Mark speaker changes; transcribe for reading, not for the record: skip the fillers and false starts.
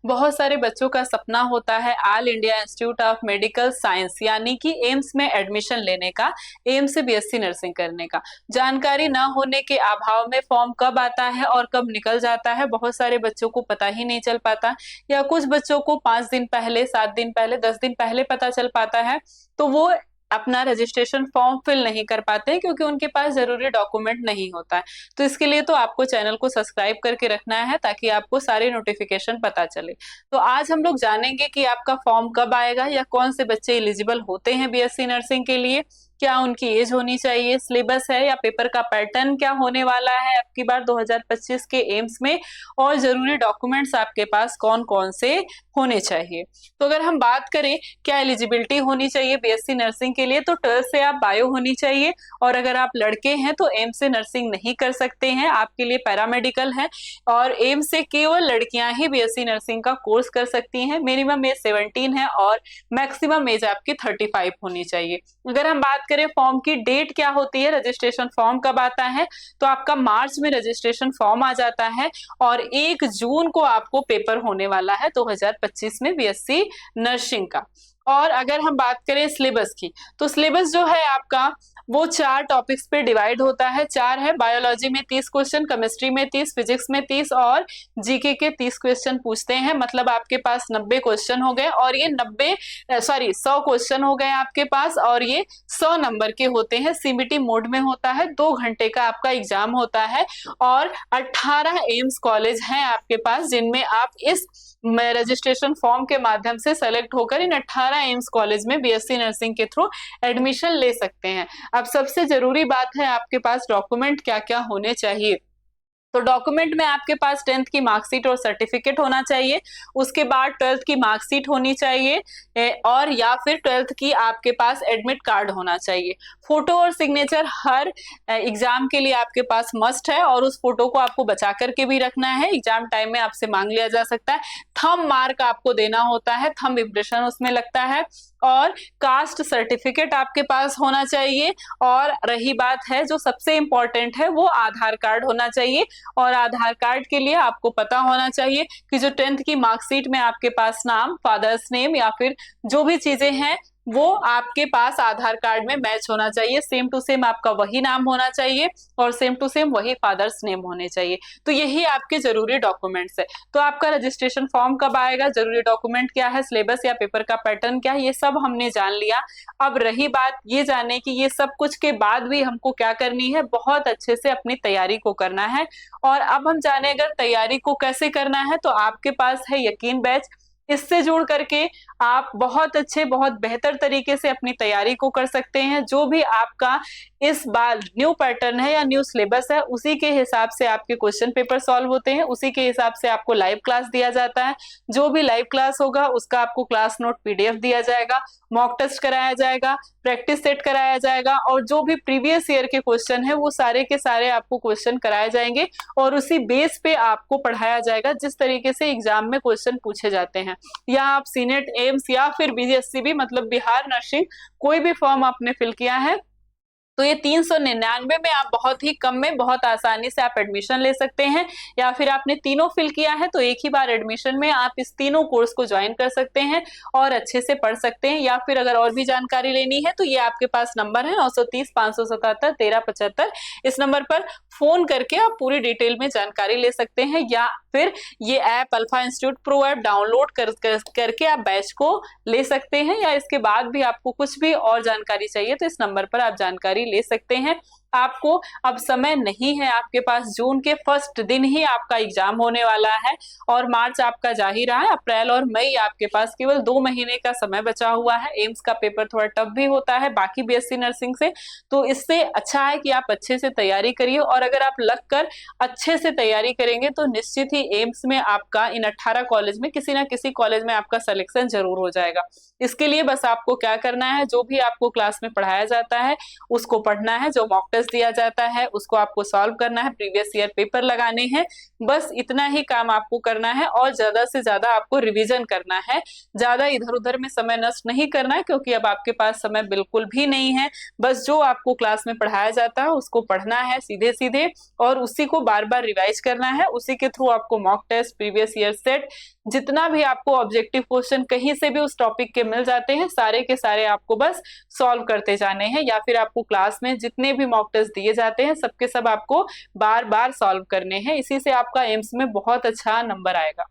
Speaker 1: बहुत सारे बच्चों का सपना होता है all India institute of medical science यानी कि एम्स में एडमिशन लेने का, एम्स से बीएससी नर्सिंग करने का। जानकारी न होने के अभाव में फॉर्म कब आता है और कब निकल जाता है बहुत सारे बच्चों को पता ही नहीं चल पाता, या कुछ बच्चों को 5 दिन पहले, 7 दिन पहले, 10 दिन पहले पता चल पाता है, तो वो अपना रजिस्ट्रेशन फॉर्म फिल नहीं कर पाते हैं क्योंकि उनके पास जरूरी डॉक्यूमेंट नहीं होता है। तो इसके लिए तो आपको चैनल को सब्सक्राइब करके रखना है ताकि आपको सारे नोटिफिकेशन पता चले। तो आज हम लोग जानेंगे कि आपका फॉर्म कब आएगा या कौन से बच्चे एलिजिबल होते हैं बीएससी नर्सिंग के लिए, क्या उनकी एज होनी चाहिए, सिलेबस है या पेपर का पैटर्न क्या होने वाला है अब की बार 2025 के एम्स में, और जरूरी डॉक्यूमेंट्स आपके पास कौन कौन से होने चाहिए। तो अगर हम बात करें क्या एलिजिबिलिटी होनी चाहिए बीएससी नर्सिंग के लिए, तो 12th से आप बायो होनी चाहिए, और अगर आप लड़के हैं तो एम्स से नर्सिंग नहीं कर सकते हैं, आपके लिए पैरामेडिकल है, और एम्स से केवल लड़कियां ही बीएससी नर्सिंग का कोर्स कर सकती हैं। मिनिमम एज 17 है और मैक्सिमम एज आपकी 35 होनी चाहिए। अगर हम बात करें फॉर्म की डेट क्या होती है, रजिस्ट्रेशन फॉर्म कब आता है, तो आपका मार्च में रजिस्ट्रेशन फॉर्म आ जाता है और 1 जून को आपको पेपर होने वाला है 2025 में बीएससी नर्सिंग का। और अगर हम बात करें सिलेबस की, तो सिलेबस जो है आपका वो 4 टॉपिक्स पे डिवाइड होता है। 4 है, बायोलॉजी में 30 क्वेश्चन, केमिस्ट्री में 30, फिजिक्स में 30 और जीके के 30 क्वेश्चन पूछते हैं। मतलब आपके पास 90 क्वेश्चन हो गए, और ये 100 क्वेश्चन हो गए आपके पास, और ये 100 नंबर के होते हैं। सीबीटी मोड में होता है, 2 घंटे का आपका एग्जाम होता है, और 18 एम्स कॉलेज हैं आपके पास जिनमें आप इस रजिस्ट्रेशन फॉर्म के माध्यम से सेलेक्ट होकर इन 18 एम्स कॉलेज में बीएससी नर्सिंग के थ्रू एडमिशन ले सकते हैं। अब सबसे जरूरी बात है आपके पास डॉक्यूमेंट क्या क्या होने चाहिए। तो डॉक्यूमेंट में आपके पास 10th की मार्कशीट और सर्टिफिकेट होना चाहिए, उसके बाद 12th की मार्कशीट होनी चाहिए, और या फिर 12th की आपके पास एडमिट कार्ड होना चाहिए। फोटो और सिग्नेचर हर एग्जाम के लिए आपके पास मस्ट है, और उस फोटो को आपको बचा करके भी रखना है, एग्जाम टाइम में आपसे मांग लिया जा सकता है। थंब मार्क आपको देना होता है, थंब इम्प्रेशन उसमें लगता है, और कास्ट सर्टिफिकेट आपके पास होना चाहिए। और रही बात है जो सबसे इंपॉर्टेंट है, वो आधार कार्ड होना चाहिए, और आधार कार्ड के लिए आपको पता होना चाहिए कि जो 10th की मार्कशीट में आपके पास नाम, फादर्स नेम या फिर जो भी चीजें हैं वो आपके पास आधार कार्ड में मैच होना चाहिए। सेम टू सेम आपका वही नाम होना चाहिए और सेम टू सेम वही फादर्स नेम होने चाहिए। तो यही आपके जरूरी डॉक्यूमेंट्स है। तो आपका रजिस्ट्रेशन फॉर्म कब आएगा, जरूरी डॉक्यूमेंट क्या है, सिलेबस या पेपर का पैटर्न क्या है, ये सब हमने जान लिया। अब रही बात ये जाने की ये सब कुछ के बाद भी हमको क्या करनी है, बहुत अच्छे से अपनी तैयारी को करना है। और अब हम जाने अगर तैयारी को कैसे करना है, तो आपके पास है यकीन बैच। इससे जुड़ करके आप बहुत अच्छे, बहुत बेहतर तरीके से अपनी तैयारी को कर सकते हैं। जो भी आपका इस बार न्यू पैटर्न है या न्यू सिलेबस है, उसी के हिसाब से आपके क्वेश्चन पेपर सॉल्व होते हैं, उसी के हिसाब से आपको लाइव क्लास दिया जाता है। जो भी लाइव क्लास होगा उसका आपको क्लास नोट पीडीएफ दिया जाएगा, मॉक टेस्ट कराया जाएगा, प्रैक्टिस सेट कराया जाएगा, और जो भी प्रीवियस ईयर के क्वेश्चन है वो सारे के सारे आपको क्वेश्चन कराए जाएंगे, और उसी बेस पे आपको पढ़ाया जाएगा जिस तरीके से एग्जाम में क्वेश्चन पूछे जाते हैं। या आप सीनेट, एम्स या फिर बीएससीबी मतलब बिहार नर्सिंग कोई भी फॉर्म आपने फिल किया है, तो ये 399 में आप बहुत ही कम में बहुत आसानी से आप एडमिशन ले सकते हैं। या फिर आपने तीनों फिल किया है तो एक ही बार एडमिशन में आप इस तीनों कोर्स को ज्वाइन कर सकते हैं और अच्छे से पढ़ सकते हैं। या फिर अगर और भी जानकारी लेनी है तो ये आपके पास नंबर है 930 577 1375, इस नंबर पर फोन करके आप पूरी डिटेल में जानकारी ले सकते हैं। या फिर ये app alpha institute pro app download करके आप बैच को ले सकते हैं। या इसके बाद भी आपको कुछ भी और जानकारी चाहिए तो इस नंबर पर आप जानकारी ले सकते हैं। आपको अब समय नहीं है आपके पास, जून के फर्स्ट दिन ही आपका एग्जाम होने वाला है और मार्च आपका जा ही रहा है। अप्रैल और मई आपके पास केवल 2 महीने का समय बचा हुआ है। एम्स का पेपर थोड़ा टफ भी होता है बाकी बीएससी नर्सिंग से, तो इससे अच्छा है कि आप अच्छे से तैयारी करिए। और अगर आप लग कर अच्छे से तैयारी करेंगे तो निश्चित ही एम्स में आपका इन 18 कॉलेज में किसी ना किसी कॉलेज में आपका सिलेक्शन जरूर हो जाएगा। इसके लिए बस आपको क्या करना है, जो भी आपको क्लास में पढ़ाया जाता है उसको पढ़ना है, जो मॉक टेस्ट दिया जाता है उसको आपको सॉल्व करना है, प्रीवियस ईयर पेपर लगाने हैं, बस इतना ही काम आपको करना है और ज्यादा से ज्यादा आपको रिवीजन करना है। ज्यादा इधर उधर में समय नष्ट नहीं करना है क्योंकि अब आपके पास समय बिल्कुल भी नहीं है। बस जो आपको क्लास में पढ़ाया जाता है उसको पढ़ना है सीधे सीधे और उसी को बार बार रिवाइज करना है। उसी के थ्रू आपको mock test, previous year set, जितना भी आपको ऑब्जेक्टिव क्वेश्चन कहीं से भी उस टॉपिक के मिल जाते हैं सारे के सारे आपको बस सॉल्व करते जाने हैं, या फिर आपको क्लास में जितने भी मॉक टेस्ट दिए जाते हैं सबके सब आपको बार बार सॉल्व करने हैं। इसी से आपका एम्स में बहुत अच्छा नंबर आएगा।